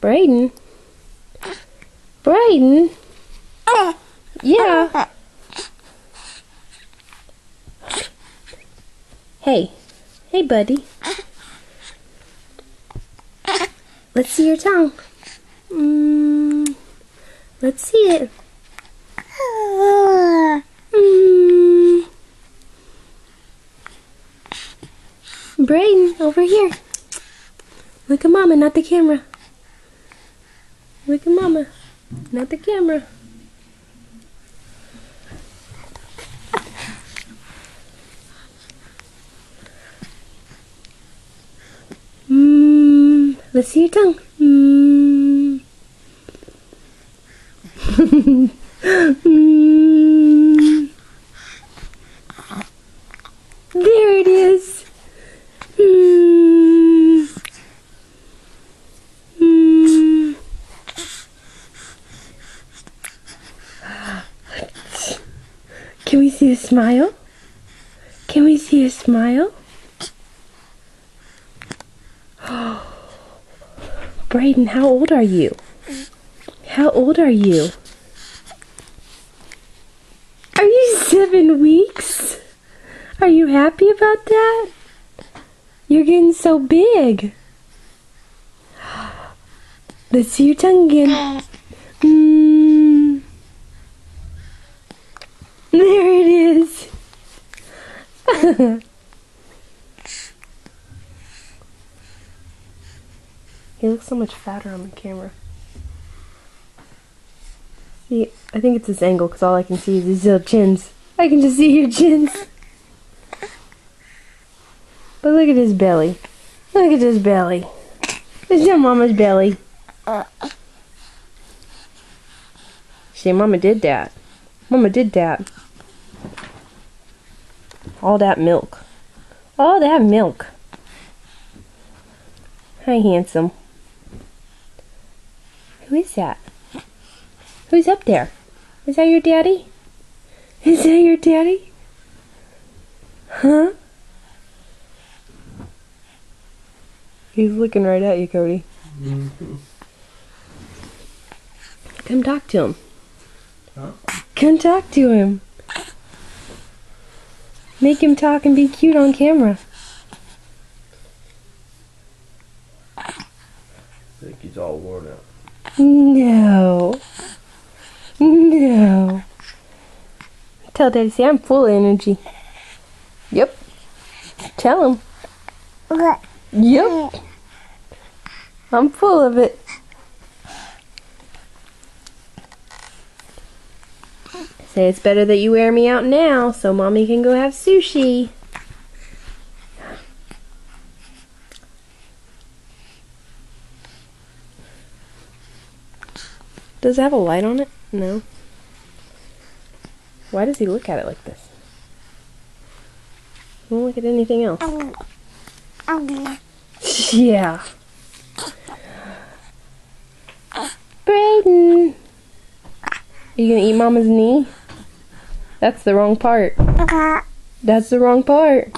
Brayden? Brayden? Yeah. Hey. Hey, buddy. Let's see your tongue. Let's see it. Brayden, over here. Look at Mama, not the camera. Look at Mama, not the camera. Let's see your tongue. There it is. Can we see a smile? Can we see a smile? Brayden, how old are you? How old are you? Are you 7 weeks? Are you happy about that? You're getting so big. Let's see your tongue again. There it is. He looks so much fatter on the camera. See, I think it's this angle because all I can see is his little chins. I can just see your chins. But look at his belly. Look at his belly. Is that Mama's belly? See, Mama did that. Mama did that. All that milk. All that milk. Hi, handsome. Who is that? Who's up there? Is that your daddy? Is that your daddy? Huh? He's looking right at you, Cody. Come talk to him. Huh? Come talk to him. Make him talk and be cute on camera. I think he's all worn out. No. No. Tell Daddy, say I'm full of energy. Yep. Tell him. Yep. I'm full of it. Say it's better that you wear me out now so Mommy can go have sushi. Does it have a light on it? No. Why does he look at it like this? He won't look at anything else. Yeah. Brayden! Are you gonna eat Mama's knee? That's the wrong part. That's the wrong part.